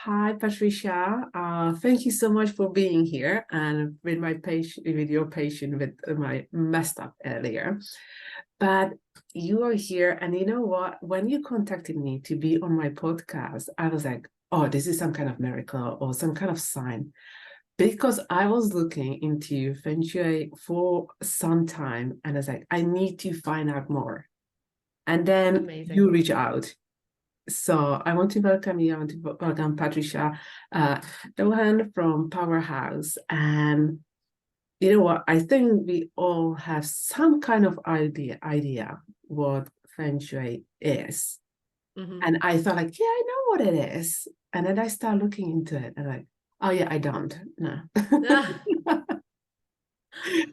Hi, Patricia. Thank you so much for being here and with my patient, with your patient with my messed up earlier. But you are here, and you know what? When you contacted me to be on my podcast, I was like, oh, this is some kind of miracle or some kind of sign. Because I was looking into Feng Shui for some time, and I was like, I need to find out more. And then Amazing. you reach out. So I want to welcome you. I want to welcome Patricia Lohan from Powerhouse. And you know what? I think we all have some kind of idea what Feng Shui is. Mm-hmm. And I thought like, yeah, I know what it is. And then I start looking into it and like, oh yeah, I don't. No.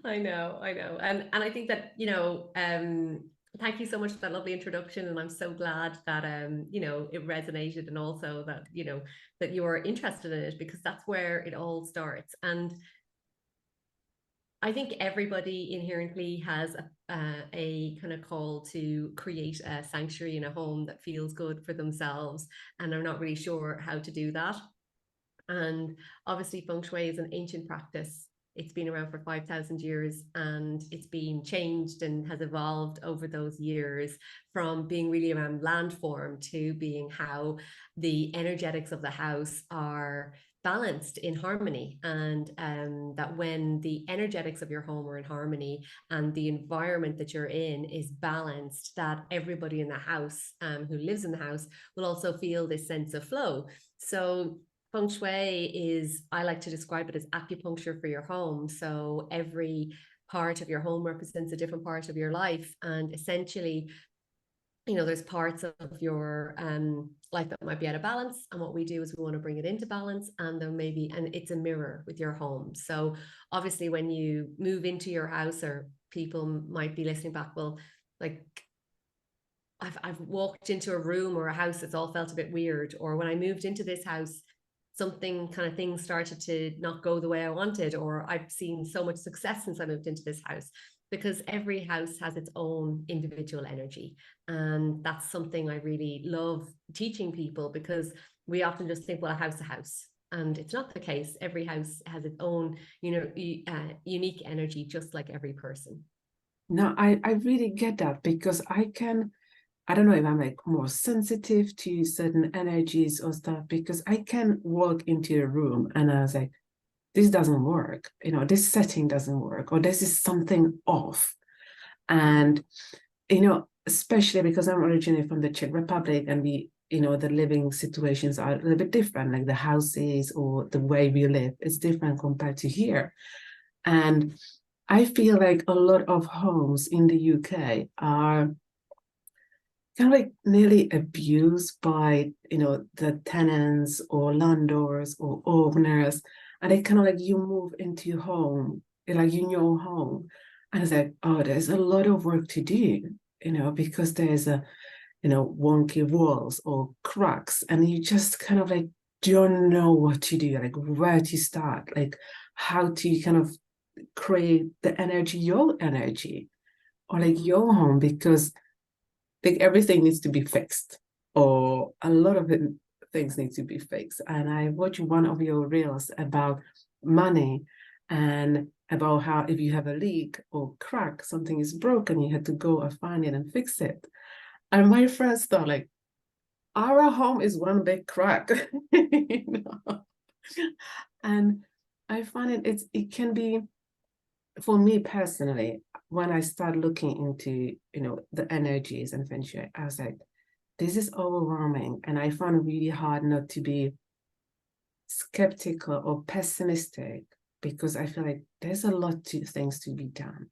I know. And I think that, thank you so much for that lovely introduction. And I'm so glad that it resonated, and also that, that you're interested in it, because that's where it all starts. And I think everybody inherently has a kind of call to create a sanctuary in a home that feels good for themselves, and are not really sure how to do that. And obviously, Feng Shui is an ancient practice. It's been around for 5,000 years, and it's been changed and has evolved over those years, from being really around landform to being how the energetics of the house are balanced in harmony. And that when the energetics of your home are in harmony and the environment that you're in is balanced, that everybody in the house who lives in the house will also feel this sense of flow. So Feng Shui is, I like to describe it as acupuncture for your home. So every part of your home represents a different part of your life. And essentially, there's parts of your life that might be out of balance. And what we do is we want to bring it into balance. And then and it's a mirror with your home. So obviously, when you move into your house, or people might be listening back, well, like, I've walked into a room or a house that's all felt a bit weird. Or when I moved into this house, something kind of things started to not go the way I wanted, or I've seen so much success since I moved into this house, because every house has its own individual energy. And that's something I really love teaching people, because we often just think, well, a house. And it's not the case. Every house has its own, unique energy, just like every person. No, I really get that because I don't know if I'm like more sensitive to certain energies or stuff, because I can walk into a room and I was like, this doesn't work, this setting doesn't work, or this is something off. And, especially because I'm originally from the Czech Republic, and the living situations are a little bit different, like the houses or the way we live is different compared to here. And I feel like a lot of homes in the UK are kind of like nearly abused by the tenants or landlords or owners, and they kind of like, you move into your home, like in your home, and it's like, oh, there's a lot of work to do, because there's wonky walls or cracks, and you just kind of like don't know what to do, like where to start, like how to kind of create the energy, your energy, or like your home, because like everything needs to be fixed, or a lot of things need to be fixed. And I watched one of your reels about money, and about how if you have a leak or crack, something is broken, you had to go and find it and fix it. And my friends thought like, our home is one big crack. And I find it can be, for me personally, when I start looking into the energies and Feng Shui, I was like, this is overwhelming, and I found it really hard not to be skeptical or pessimistic, because I feel like there's a lot to things to be done.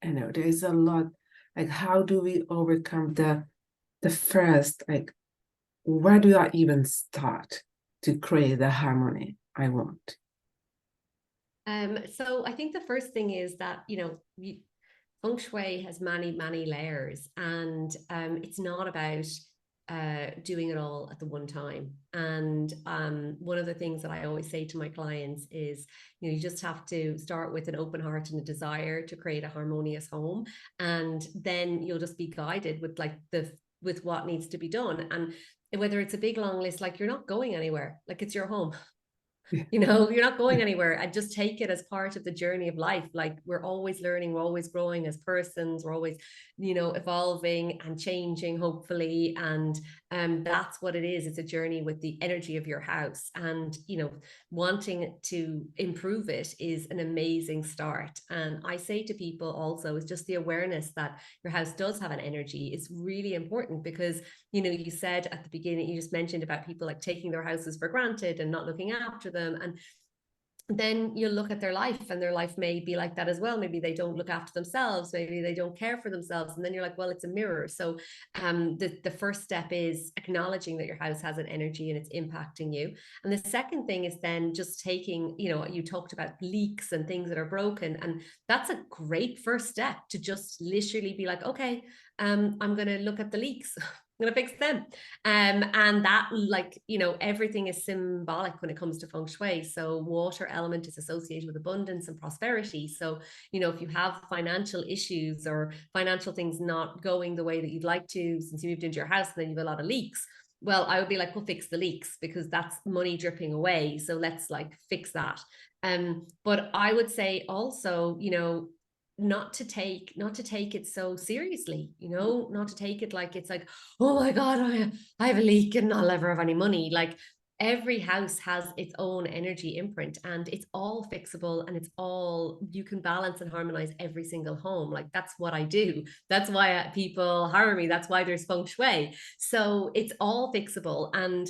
There's a lot, like, how do we overcome the first, like, where do I even start to create the harmony I want? So I think the first thing is that, Feng Shui has many, many layers, and it's not about doing it all at the one time. And one of the things that I always say to my clients is, you just have to start with an open heart and a desire to create a harmonious home, and then you'll just be guided with with what needs to be done. And whether it's a big long list, like you're not going anywhere, like it's your home. You know, you're not going anywhere, and just take it as part of the journey of life. Like we're always learning, we're always growing as persons, we're always, you know, evolving and changing, hopefully. And that's what it is. It's a journey with the energy of your house, and you know, wanting to improve it is an amazing start. And I say to people also, is just the awareness that your house does have an energy is really important, because you know, you said at the beginning, you just mentioned about people like taking their houses for granted and not looking after them. And then you look at their life, and their life may be like that as well. Maybe they don't look after themselves, maybe they don't care for themselves, and then you're like, well, it's a mirror. So the first step is acknowledging that your house has an energy and it's impacting you. And the second thing is then just taking, you know, you talked about leaks and things that are broken, and that's a great first step, to just literally be like, okay, I'm going to look at the leaks. I'm going to fix them. And that, like, you know, everything is symbolic when it comes to feng shui. So water element is associated with abundance and prosperity. So, you know, if you have financial issues or financial things not going the way that you'd like to, since you moved into your house and then you have a lot of leaks, well, I would be like, well, fix the leaks, because that's money dripping away. So let's like fix that. But I would say also, you know, not to take it so seriously, you know, not to take it like it's like, oh my God, I have a leak and I'll never have any money. Like every house has its own energy imprint, and it's all fixable, and it's all, you can balance and harmonize every single home. Like that's what I do. That's why people hire me. That's why there's feng shui. So it's all fixable, and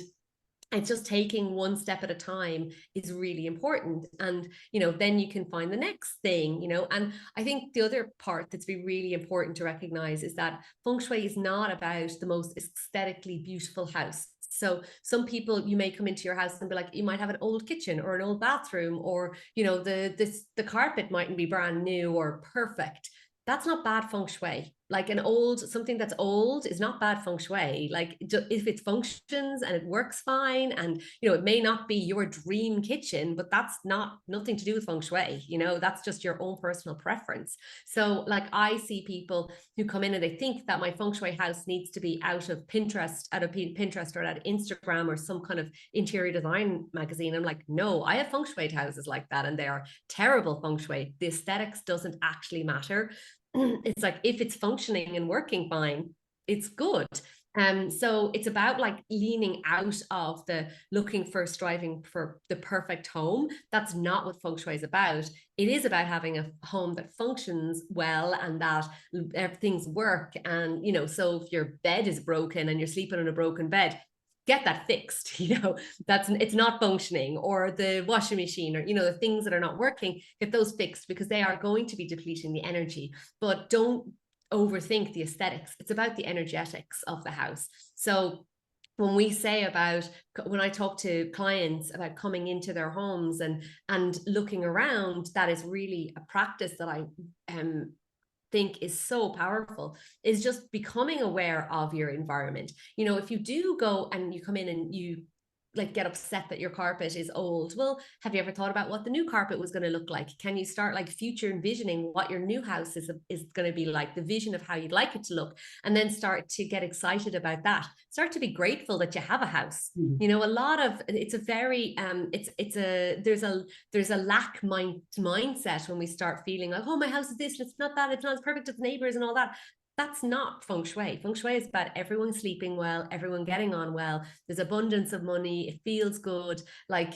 it's just taking one step at a time is really important. And you know, then you can find the next thing, you know. And I think the other part that's really important to recognize is that feng shui is not about the most aesthetically beautiful house. So some people, you may come into your house and be like, you might have an old kitchen or an old bathroom, or you know, the carpet mightn't be brand new or perfect. That's not bad feng shui. Like something that's old is not bad feng shui. Like if it functions and it works fine, and you know, it may not be your dream kitchen, but that's nothing to do with feng shui. You know, that's just your own personal preference. So like I see people who come in and they think that my feng shui house needs to be out of Pinterest or out of Instagram or some kind of interior design magazine. I'm like, no, I have feng shui houses like that, and they are terrible feng shui. The aesthetics doesn't actually matter. It's like, if it's functioning and working fine, it's good. So it's about like leaning out of the looking for, striving for the perfect home. That's not what feng shui is about. It is about having a home that functions well, and that things work. And you know, so if your bed is broken and you're sleeping on a broken bed, get that fixed. You know, it's not functioning. Or the washing machine, or you know, the things that are not working, get those fixed, because they are going to be depleting the energy. But don't overthink the aesthetics. It's about the energetics of the house. So when I talk to clients about coming into their homes and looking around, that is really a practice that I think is so powerful, is just becoming aware of your environment. You know, if you do go and you come in and you like get upset that your carpet is old, well, have you ever thought about what the new carpet was going to look like? Can you start like future envisioning what your new house is going to be like, the vision of how you'd like it to look, and then start to get excited about that. Start to be grateful that you have a house. You know, a lot of it's a very there's a lack mindset when we start feeling like, oh, my house is this, it's not that, it's not as perfect as neighbors and all that. That's not feng shui. Feng shui is about everyone sleeping well, everyone getting on well. There's abundance of money. It feels good. Like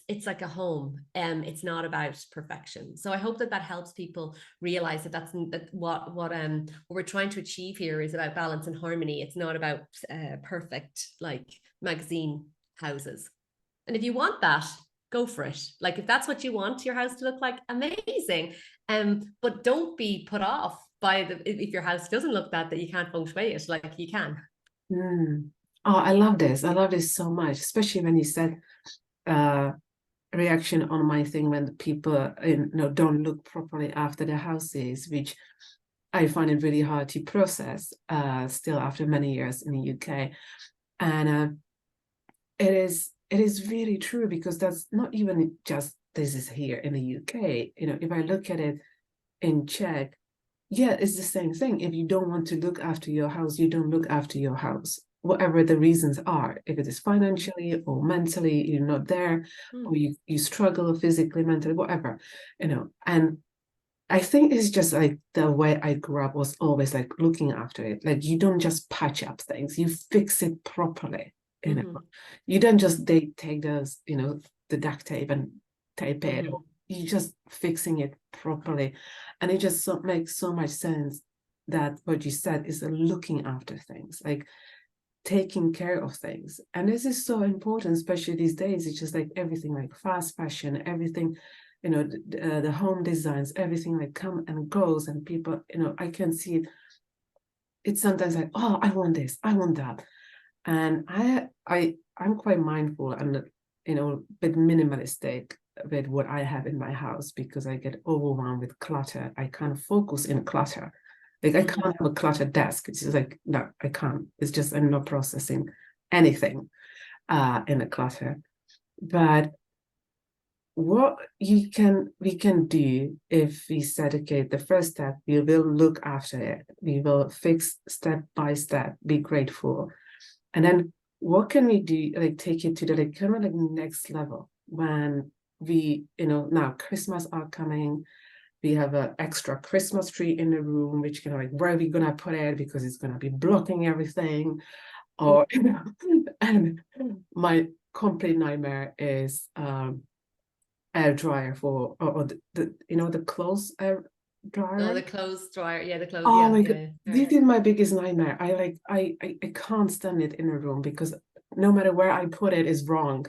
it's like a home. It's not about perfection. So I hope that helps people realize that what we're trying to achieve here is about balance and harmony. It's not about perfect like magazine houses. And if you want that, go for it. Like if that's what you want your house to look like, amazing. But don't be put off by if your house doesn't look that you can't feng shui it. Like you can. Oh, I love this. I love this so much, especially when you said reaction on my thing when the people don't look properly after their houses, which I find it really hard to process still after many years in the UK. And it is really true, because that's not even just this is here in the UK. You know, if I look at it in Czech, yeah, it's the same thing. If you don't want to look after your house, you don't look after your house. whatever the reasons are, if it is financially or mentally, you're not there, or you struggle physically, mentally, whatever, and I think it's just like the way I grew up was always like looking after it. Like you don't just patch up things, you fix it properly. You don't just take those, the duct tape and tape it. You're just fixing it properly. And it just makes so much sense that what you said is looking after things, like taking care of things. And this is so important, especially these days. It's just like everything like fast fashion, everything, the home designs, everything like come and goes, and people, I can see it. It's sometimes like, oh, I want this, I want that. And I'm quite mindful and, a bit minimalistic with what I have in my house, because I get overwhelmed with clutter. I can't focus in clutter. Like I can't have a cluttered desk. It's just like, no, I can't. It's just, I'm not processing anything in a clutter. But what we can do, if we said, okay, the first step, we will look after it. We will fix step by step, be grateful. And then what can we do, like take it to the like kind of like next level when we, now Christmas are coming. We have an extra Christmas tree in the room, which kind of like, where are we gonna put it, because it's gonna be blocking everything. Or and my complete nightmare is air dryer for or the clothes air dryer. Oh, the clothes dryer. Yeah, the clothes. Oh my God. This is my biggest nightmare. I can't stand it in a room, because no matter where I put it is wrong.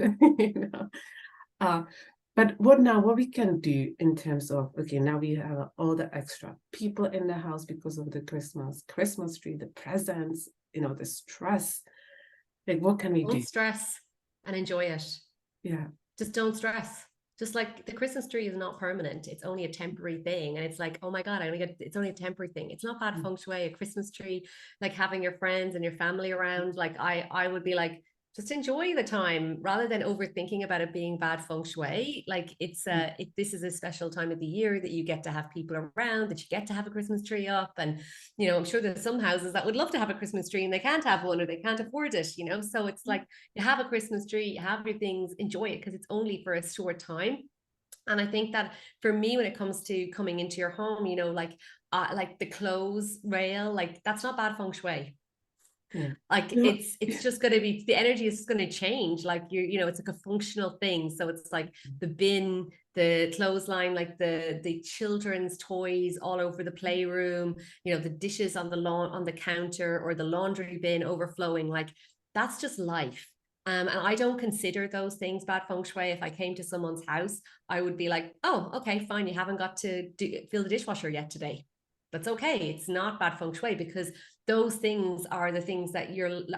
But what we can do in terms of, okay, now we have all the extra people in the house because of the Christmas tree, the presents, the stress. Like, what can we do? Don't stress and enjoy it. Yeah. Just don't stress. Just like the Christmas tree is not permanent. It's only a temporary thing. And it's like, oh my God, it's only a temporary thing. It's not bad feng shui. A Christmas tree, like having your friends and your family around, like I would be like, just enjoy the time rather than overthinking about it being bad feng shui. Like this is a special time of the year that you get to have people around, that you get to have a Christmas tree up. And, I'm sure there's some houses that would love to have a Christmas tree and they can't have one, or they can't afford it, So it's like, you have a Christmas tree, you have your things, enjoy it, because it's only for a short time. And I think that for me, when it comes to coming into your home, like the clothes rail, like that's not bad feng shui. Yeah. Like it's just going to be, the energy is going to change. Like it's like a functional thing. So it's like the bin, the clothesline, like the children's toys all over the playroom, the dishes on the lawn, on the counter, or the laundry bin overflowing. Like that's just life. And I don't consider those things bad feng shui. If I came to someone's house, I would be like, oh, okay, fine. You haven't got to fill the dishwasher yet today. That's okay. It's not bad feng shui, because those things are the things that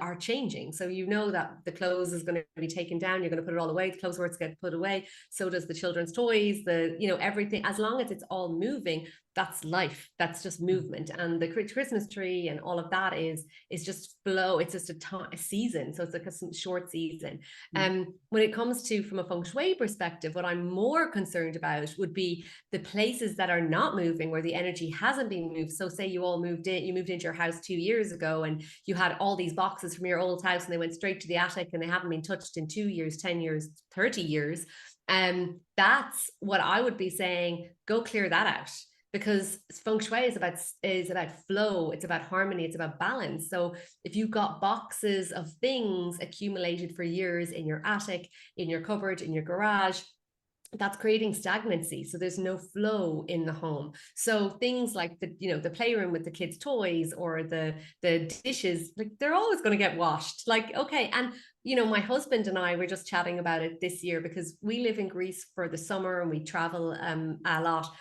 are changing. So that the clothes is going to be taken down, you're going to put it all away, the clothes words get put away, so does the children's toys, everything. As long as it's all moving, that's life, that's just movement. And the Christmas tree and all of that is just flow. It's just a season, so it's like a short season. When it comes to, from a feng shui perspective, what I'm more concerned about would be the places that are not moving, where the energy hasn't been moved. So say you moved into your house 2 years ago, and you had all these boxes from your old house, and they went straight to the attic, and they haven't been touched in 2 years, 10 years, 30 years. That's what I would be saying. Go clear that out, because feng shui is about flow, it's about harmony, it's about balance. So if you've got boxes of things accumulated for years in your attic, in your cupboard, in your garage, that's creating stagnancy. So there's no flow in the home. So things like the playroom with the kids' toys, or the dishes, like they're always going to get washed. Like, okay. And my husband and I were just chatting about it this year, because we live in Greece for the summer and we travel a lot.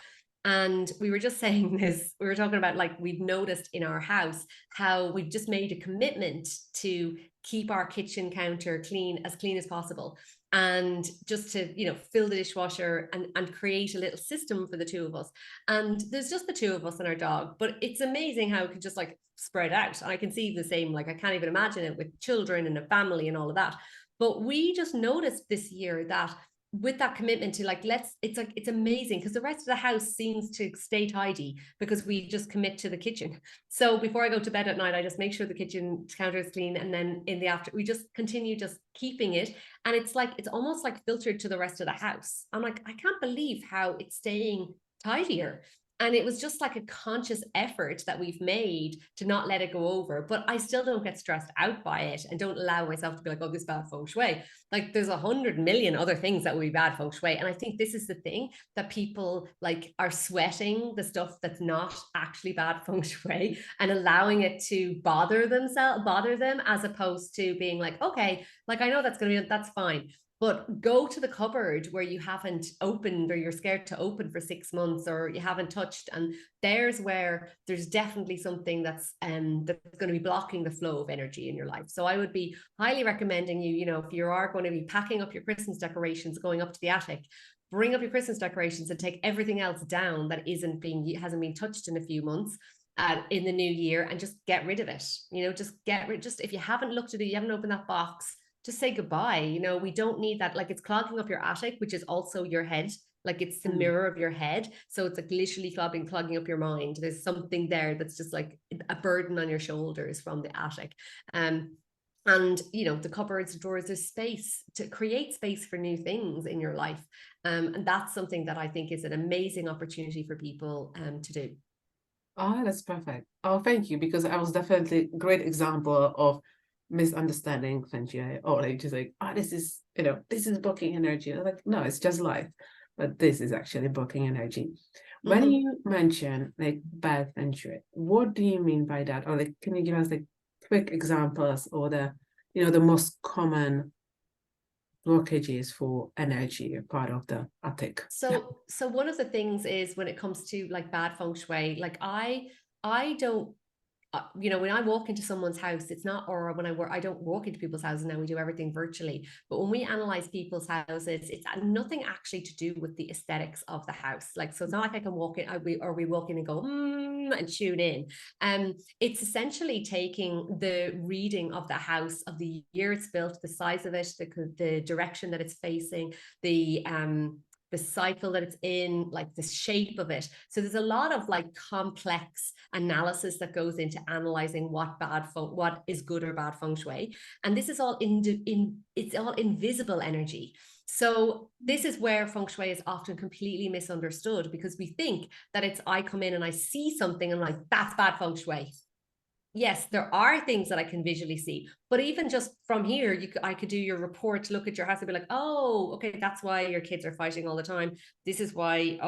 And we were just saying this, we were talking about, like, we've noticed in our house how we've just made a commitment to keep our kitchen counter clean as possible, and just to fill the dishwasher, and create a little system for the two of us. And there's just the two of us and our dog, but it's amazing how it could just like spread out. And I can see the same, like I can't even imagine it with children and a family and all of that. But we just noticed this year that with that commitment to like, it's amazing because the rest of the house seems to stay tidy because we just commit to the kitchen. So before I go to bed at night, I just make sure the kitchen counter is clean. And then in the after, we just continue just keeping it. And it's like, it's almost like filtered to the rest of the house. I'm like, I can't believe how it's staying tidier. And it was just like a conscious effort that we've made to not let it go over. But I still don't get stressed out by it and don't allow myself to be like, oh, this bad feng shui. Like there's 100 million other things that would be bad feng shui. And I think this is the thing, that people like are sweating the stuff that's not actually bad feng shui and allowing it to bother them, as opposed to being like, okay, like I know that's fine. But go to the cupboard where you haven't opened or you're scared to open for 6 months or you haven't touched. And there's where there's definitely something that's going to be blocking the flow of energy in your life. So I would be highly recommending you, if you are going to be packing up your Christmas decorations, going up to the attic, bring up your Christmas decorations and take everything else down that hasn't been touched in a few months. In the new year, and just get rid of it. Just if you haven't looked at it, you haven't opened that box, just say goodbye. We don't need that. Like, it's clogging up your attic, which is also your head. Like, it's the mirror of your head. So it's like literally clogging up your mind. There's something there that's just like a burden on your shoulders from the attic. And the cupboards, the drawers, there's space to create space for new things in your life. And that's something that I think is an amazing opportunity for people to do. Oh, that's perfect. Oh, thank you, because I was definitely a great example of misunderstanding Feng Shui, or like just like, oh, this is blocking energy. I'm like, no, it's just life, but this is actually blocking energy. When Mm-hmm. you mention like bad Feng Shui, what do you mean by that? Or like, can you give us like quick examples, or the most common blockages for energy part of the attic? So one of the things is, when it comes to like bad feng shui, like I don't when I walk into someone's house, it's not, or when I don't walk into people's houses now, we do everything virtually. But when we analyze people's houses, it's nothing actually to do with the aesthetics of the house. Like, so it's not like I can walk in, we walk in and go, and tune in. It's essentially taking the reading of the house, of the year it's built, the size of it, the direction that it's facing, the cycle that it's in, like the shape of it. So there's a lot of like complex analysis that goes into analyzing what is good or bad feng shui. And this is all it's all invisible energy. So this is where feng shui is often completely misunderstood, because we think that I come in and I see something and I'm like, that's bad feng shui. Yes, there are things that I can visually see, but even just from here, I could do your report, look at your house and be like, oh, okay, that's why your kids are fighting all the time. This is why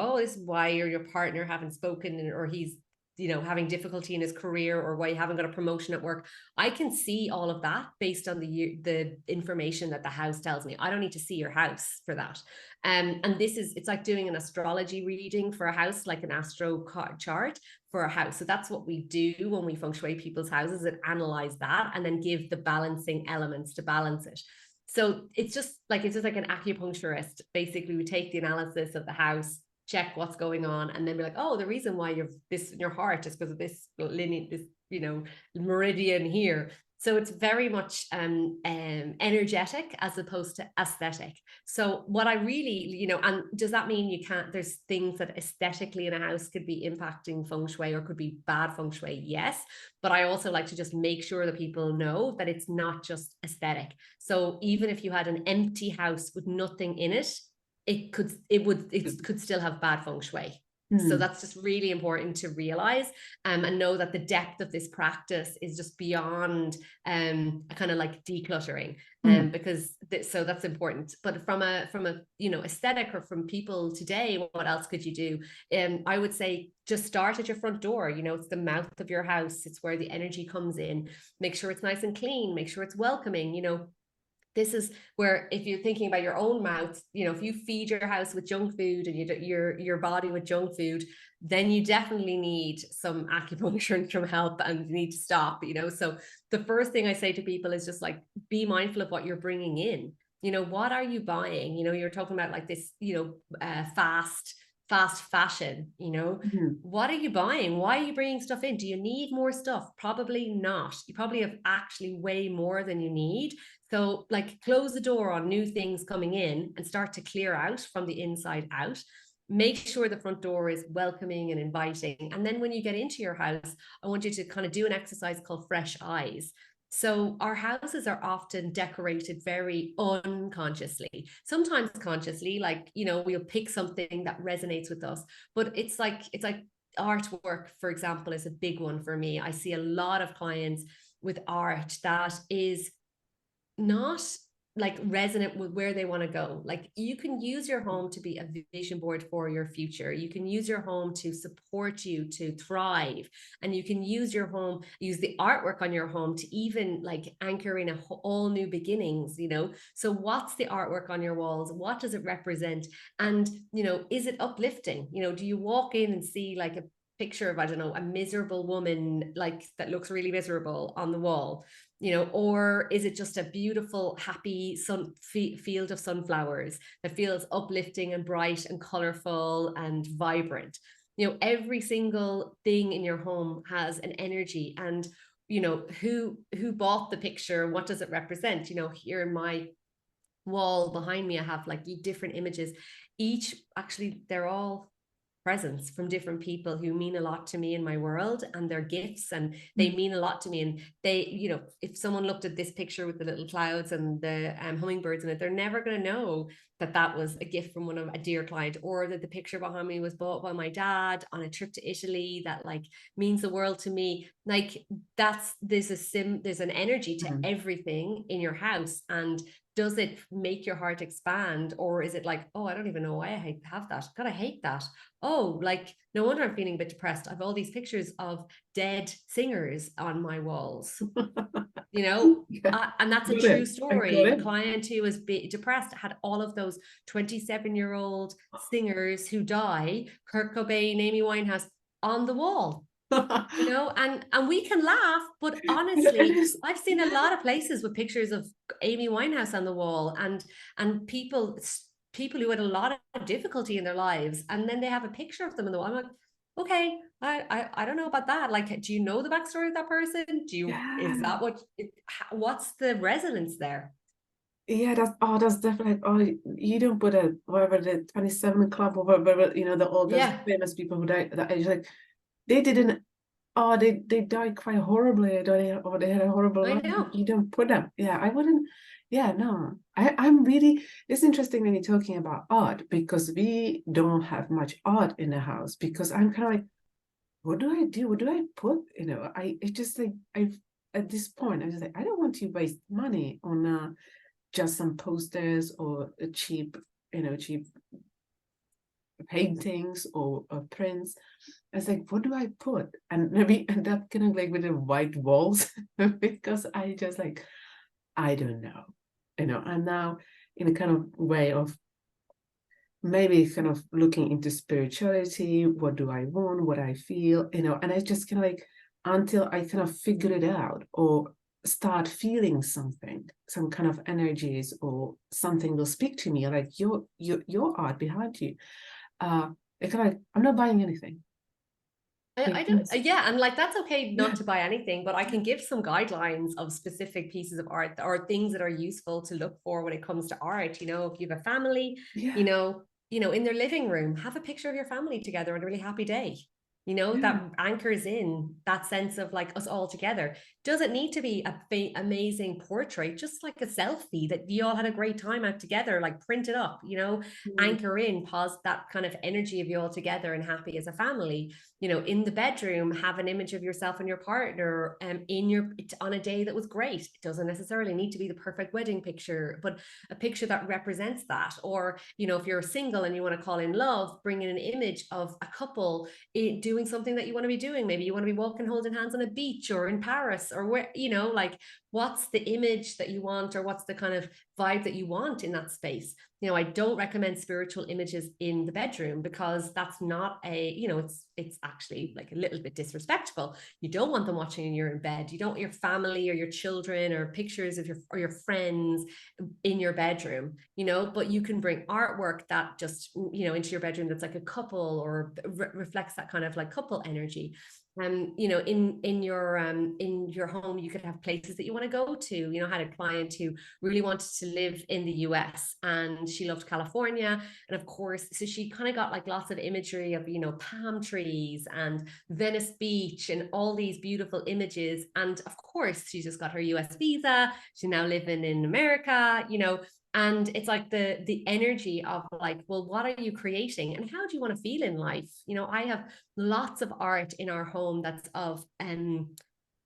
your partner haven't spoken, or he's having difficulty in his career, or why you haven't got a promotion at work. I can see all of that based on the information that the house tells me. I don't need to see your house for that. And it's like doing an astrology reading for a house, like an astro chart for a house. So that's what we do when we feng shui people's houses, and analyze that and then give the balancing elements to balance it. So it's just like an acupuncturist. Basically, we take the analysis of the house, check what's going on, and then be like, oh, the reason why you're this in your heart is because of this linear, this meridian here. So it's very much energetic as opposed to aesthetic. So what I really, and does that mean there's things that aesthetically in a house could be impacting feng shui or could be bad feng shui? Yes. But I also like to just make sure that people know that it's not just aesthetic. So even if you had an empty house with nothing in it, it could still have bad feng shui. So that's just really important to realize, and know that the depth of this practice is just beyond a kind of like decluttering, because so that's important. But from a aesthetic, or from people today, what else could you do? I would say just start at your front door. It's the mouth of your house. It's where the energy comes in. Make sure it's nice and clean. Make sure it's welcoming. This is where, if you're thinking about your own mouth, if you feed your house with junk food and your body with junk food, then you definitely need some acupuncture and some help, and you need to stop. So the first thing I say to people is just like, be mindful of what you're bringing in. What are you buying? You're talking about like this, fast fast fashion, Mhm. what are you buying? Why are you bringing stuff in? Do you need more stuff? Probably not. You probably have actually way more than you need. So like close the door on new things coming in and start to clear out from the inside out. Make sure the front door is welcoming and inviting. And then when you get into your house, I want you to kind of do an exercise called fresh eyes. So our houses are often decorated very unconsciously, sometimes consciously, like, we'll pick something that resonates with us, but it's like artwork, for example, is a big one for me. I see a lot of clients with art that is not like resonant with where they want to go. Like you can use your home to be a vision board for your future. You can use your home to support you to thrive. And you can use your home, use the artwork on your home to even like anchor in all new beginnings, So what's the artwork on your walls? What does it represent? And, is it uplifting? Do you walk in and see like a picture of, I don't know, a miserable woman like that looks really miserable on the wall? Or is it just a beautiful, happy field of sunflowers that feels uplifting and bright and colorful and vibrant? Every single thing in your home has an energy, and who bought the picture, what does it represent? Here in my wall behind me, I have like different images. Each, actually, they're all presents from different people who mean a lot to me in my world, and they're gifts and they mean a lot to me. And they, if someone looked at this picture with the little clouds and the hummingbirds in it, they're never going to know that that was a gift from a dear client, or that the picture behind me was bought by my dad on a trip to Italy that like means the world to me. Like there's an energy to everything in your house. And does it make your heart expand, or is it like, oh, I don't even know why I have that, God, I hate that. Oh, like, no wonder I'm feeling a bit depressed. I have all these pictures of dead singers on my walls, and that's a true story. A client who was depressed had all of those 27-year-old singers who die, Kurt Cobain, Amy Winehouse, on the wall. And we can laugh, but honestly, I've seen a lot of places with pictures of Amy Winehouse on the wall, and people who had a lot of difficulty in their lives, and then they have a picture of them in the wall. I'm like, okay, I don't know about that. Like, do you know the backstory of that person? Is that what's the resonance there? Yeah, that's definitely. You don't put a whatever the 27 Club or whatever, the all those famous people who died that age, like they didn't. Oh, they died quite horribly, or they had a horrible life. You don't put them. Yeah, I wouldn't. Yeah, no. I'm really. It's interesting when you're talking about art, because we don't have much art in the house, because I'm kind of like, what do I do? What do I put? It's just like at this point, I was like, I don't want to waste money on just some posters or a cheap paintings or prints. I was like, what do I put? And maybe end up kind of like with the white walls because I just like, I don't know. I'm now in a kind of way of maybe kind of looking into spirituality. What do I want? What I feel, and I just kind of like, until I kind of figure it out or start feeling something, some kind of energies, or something will speak to me, like your art behind you. It's kind of like, I'm not buying anything. I don't, yeah, and like that's okay not to buy anything, but I can give some guidelines of specific pieces of art or things that are useful to look for when it comes to art. If you have a family, in their living room, have a picture of your family together on a really happy day. That anchors in that sense of like us all together. Does it need to be amazing portrait? Just like a selfie that you all had a great time out together, like print it up, anchor in, pause that kind of energy of you all together and happy as a family. In the bedroom, have an image of yourself and your partner on a day that was great. It doesn't necessarily need to be the perfect wedding picture, but a picture that represents that. Or, if you're single and you want to call in love, bring in an image of a couple doing something that you want to be doing. Maybe you want to be walking holding hands on a beach or in Paris or where, you know, like what's the image that you want, or what's the kind of vibe that you want in that space. You know, I don't recommend spiritual images in the bedroom because that's not a, you know, it's actually like a little bit disrespectful. You don't want them watching when you're in bed. You don't want your family or your children or pictures of your friends in your bedroom, you know, but you can bring artwork that just, you know, into your bedroom that's like a couple, or reflects that kind of like couple energy. You know, in your home, you could have places that you want to go to. You know, I had a client who really wanted to live in the US and she loved California. And of course, so she kind of got like lots of imagery of, you know, palm trees and Venice Beach and all these beautiful images. And of course, she just got her US visa. She's now living in America, you know. And it's like the energy of like, well, what are you creating and how do you want to feel in life? You know, I have lots of art in our home that's of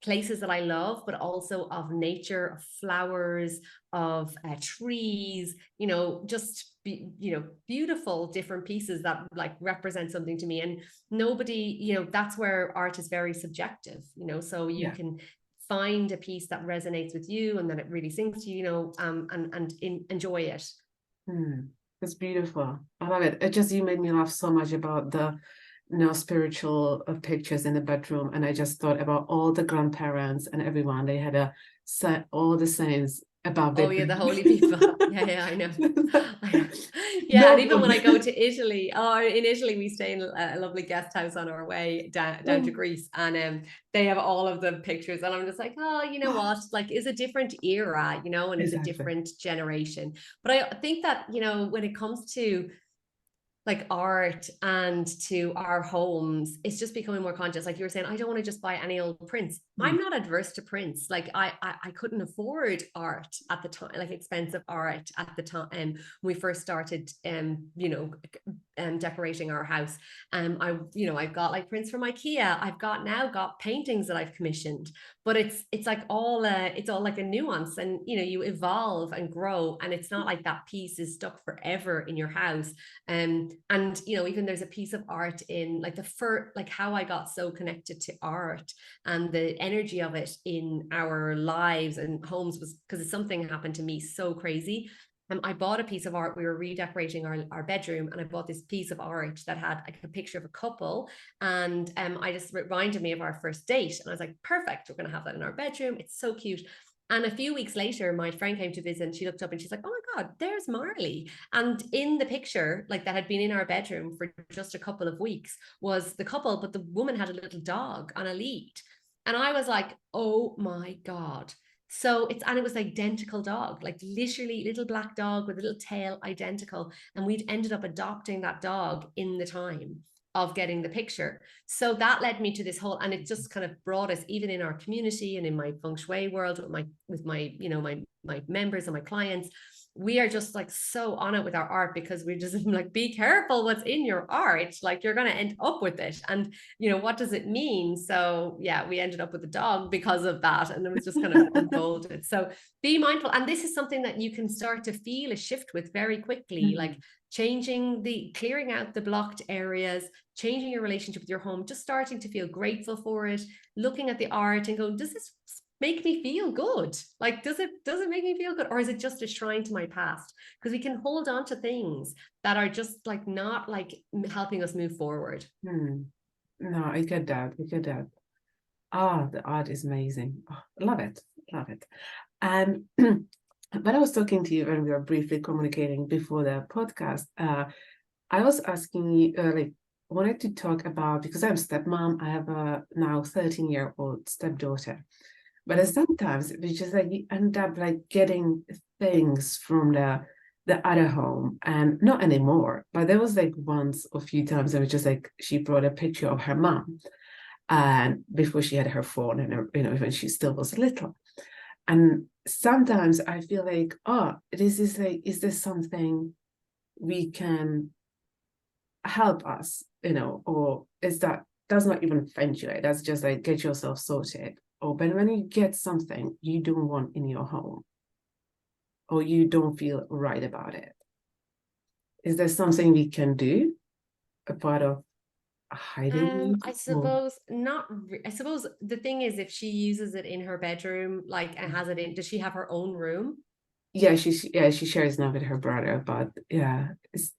places that I love, but also of nature, of flowers, of trees, you know, just you know, beautiful different pieces that like represent something to me. And nobody, you know, that's where art is very subjective, you know, so you can find a piece that resonates with you and that it really sings to you, you know, and enjoy it. It's beautiful. I love it. It just, you made me laugh so much about the, you know, spiritual pictures in the bedroom, and I just thought about all the grandparents and everyone. They had a set all the sayings about their the holy people. I know. Yeah, no, and even when I go to Italy, or in Italy, we stay in a lovely guest house on our way down to Greece, and they have all of the pictures, and I'm just like, oh, you know what, like, it's a different era, you know, and it's a different generation. But I think that, you know, when it comes to like art and to our homes, it's just becoming more conscious. Like you were saying, I don't want to just buy any old prints. I'm not adverse to prints. Like I couldn't afford art at the time, like expensive art at the time when we first started you know, decorating our house. I've got like prints from IKEA. I've got paintings that I've commissioned, but it's like it's all like a nuance, and you know, you evolve and grow, and it's not like that piece is stuck forever in your house. And you know, even there's a piece of art in like like how I got so connected to art and the energy of it in our lives and homes was because it's something happened to me so crazy. I bought a piece of art. We were redecorating our bedroom, and I bought this piece of art that had like a picture of a couple. And I just reminded me of our first date. And I was like, perfect, we're going to have that in our bedroom. It's so cute. And a few weeks later, my friend came to visit and she looked up and she's like, oh my God, there's Marley. And in the picture, like that had been in our bedroom for just a couple of weeks, was the couple, but the woman had a little dog on a lead. And I was like, oh my God. So it was identical dog, like literally little black dog with a little tail, identical. And we'd ended up adopting that dog in the time of getting the picture. So that led me to this whole, and it just kind of brought us, even in our community and in my Feng Shui world with my you know, my members and my clients, we are just like so on it with our art, because we're just like, be careful what's in your art, like you're going to end up with it, and you know, what does it mean? So yeah, we ended up with a dog because of that, and it was just kind of unfolded. So be mindful, and this is something that you can start to feel a shift with very quickly, like clearing out the blocked areas, changing your relationship with your home, just starting to feel grateful for it, looking at the art and going, does this make me feel good? Like, does it make me feel good, or is it just a shrine to my past? Because we can hold on to things that are just like not like helping us move forward. No, I get that. The art is amazing. Love it. And but I was talking to you when we were briefly communicating before the podcast. I was asking you, like, wanted to talk about, because I'm stepmom, I have a now 13-year-old stepdaughter. But sometimes we just like, you end up like getting things from the other home, and not anymore. But there was like once a few times it was just like she brought a picture of her mom, and before she had her phone, and her, you know, when she still was little. And sometimes I feel like, oh, this is like, is this something we can help us, you know, or is that's not even Feng Shui, that's just like get yourself sorted. Or but when you get something you don't want in your home, or you don't feel right about it, is there something we can do, a part of hiding I it? Or suppose not. I suppose the thing is, if she uses it in her bedroom, like, and has it in, does she have her own room? yeah, she shares now with her brother, but yeah, it's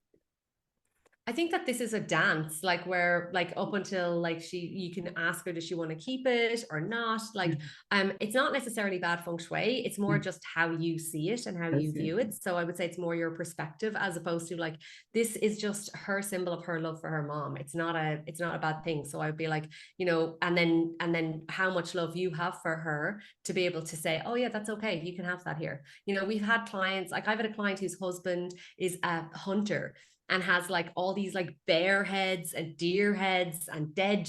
I think that this is a dance, like where, like up until like you can ask her, does she want to keep it or not? Like, it's not necessarily bad feng shui. It's more just how you see it and how you that's it. view it. So I would say it's more your perspective as opposed to like, this is just her symbol of her love for her mom. It's not a bad thing. So I would be like, and then how much love you have for her to be able to say, oh yeah, that's okay. You can have that here. We've had clients, like I've had a client whose husband is a hunter and has like all these like bear heads and deer heads and dead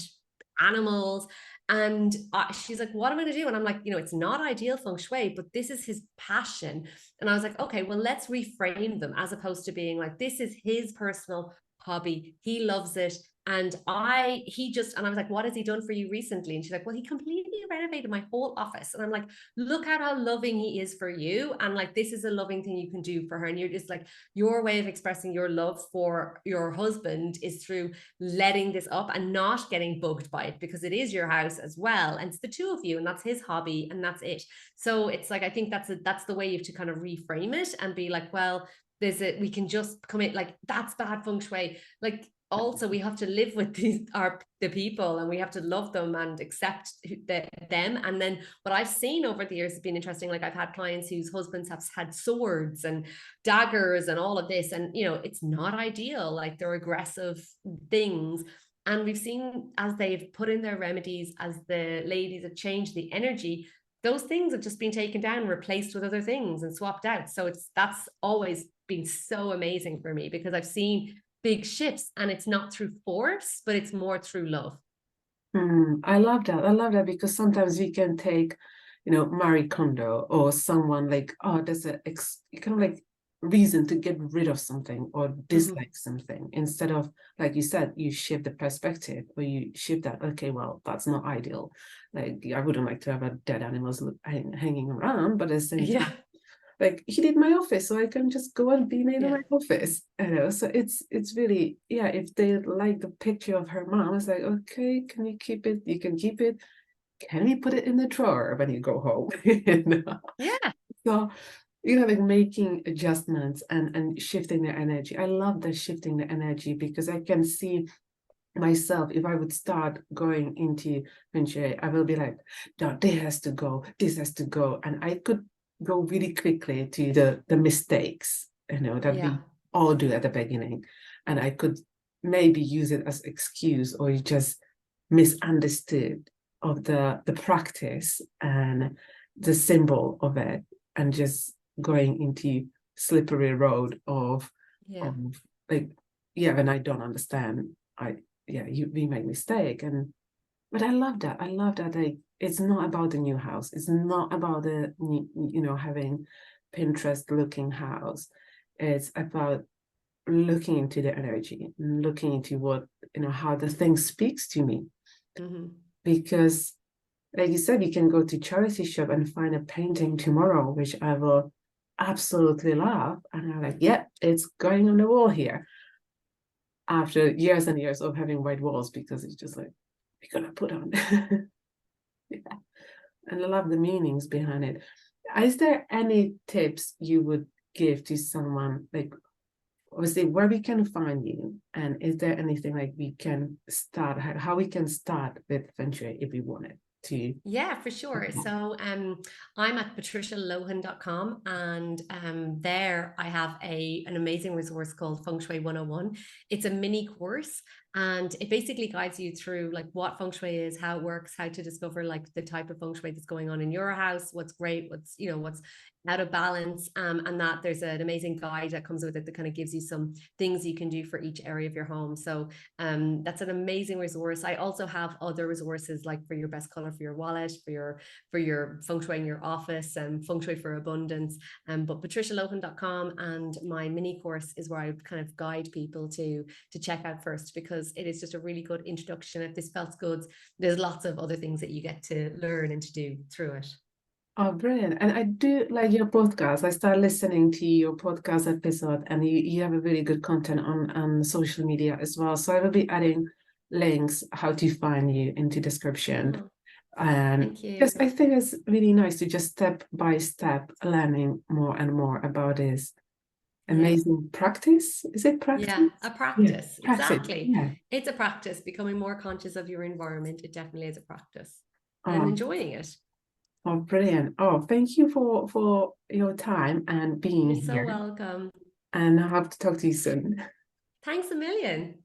animals. And she's like, what am I going to do? And I'm like, it's not ideal feng shui, but this is his passion. And I was like, okay, well, let's reframe them as opposed to being like, this is his personal hobby. He loves it. And I was like, what has he done for you recently? And she's like, well, he completely renovated my whole office. And I'm like, look at how loving he is for you. And like, this is a loving thing you can do for her. And you're just like, your way of expressing your love for your husband is through letting this up and not getting bugged by it, because it is your house as well. And it's the two of you, and that's his hobby, and that's it. So it's like, I think that's the way you have to kind of reframe it and be like, well, we can just come in like, that's bad feng shui. Like, also we have to live with the people, and we have to love them and accept them. And then what I've seen over the years has been interesting. Like, I've had clients whose husbands have had swords and daggers and all of this, and it's not ideal. Like, they're aggressive things. And we've seen, as they've put in their remedies, as the ladies have changed the energy, those things have just been taken down, replaced with other things and swapped out. So that's always been so amazing for me, because I've seen big shifts, and it's not through force, but it's more through love. I love that. I love that because sometimes we can take, Marie Kondo or someone like, oh, there's a kind of like reason to get rid of something or dislike something, instead of, like you said, you shift the perspective, or you shift that, okay, well, that's not ideal. Like, I wouldn't like to have a dead animals hanging around, but at the same time, Yeah. like, he did my office, so I can just go and be in Yeah. my office, so it's really, yeah, if they like the picture of her mom, it's like, okay, can you keep it? You can keep it. Can we put it in the drawer when you go home? Yeah. So, like making adjustments and shifting the energy. I love the shifting the energy, because I can see myself, if I would start going into Feng Shui, I will be like, no, this has to go. And I could go really quickly to the mistakes, that Yeah. we all do at the beginning. And I could maybe use it as excuse, or you just misunderstood of the practice and the symbol of it, and just going into slippery road Yeah. of like, yeah, when I don't understand, we make mistake. But I love that. I love that, like, it's not about the new house. It's not about the having Pinterest looking house. It's about looking into the energy, looking into what, how the thing speaks to me. Because, like you said, you can go to charity shop and find a painting tomorrow, which I will absolutely love, and I'm like, yeah, it's going on the wall here, after years and years of having white walls, because it's just like, we're gonna put on. Yeah. And I love the meanings behind it. Is there any tips you would give to someone, like, obviously, where we can find you, and is there anything like we can start, how we can start with Feng Shui if we wanted to? Yeah, for sure. So I'm at patricialohan.com, and there I have an amazing resource called Feng Shui 101. It's a mini course, and it basically guides you through like what feng shui is, how it works, how to discover like the type of feng shui that's going on in your house, what's great, what's out of balance, and that there's an amazing guide that comes with it that kind of gives you some things you can do for each area of your home. So that's an amazing resource. I also have other resources, like for your best color for your wallet, for your feng shui in your office, and feng shui for abundance. But patricialohan.com, and my mini course is where I would kind of guide people to check out first, because it is just a really good introduction. If this felt good, there's lots of other things that you get to learn and to do through it. Oh, brilliant. And I do like your podcast. I started listening to your podcast episode, and you have a really good content on social media as well. So I will be adding links how to find you into description. Oh, And thank you. just I think it's really nice to just step by step learning more and more about this amazing practice. Is it practice? Yeah, a Yeah, practice. practice. Exactly. Yeah. It's a practice. Becoming more conscious of your environment. It definitely is a practice. And Oh, enjoying it. oh, brilliant. Oh, thank you for your time and being You're so here. welcome. And I hope to talk to you soon. Thanks a million.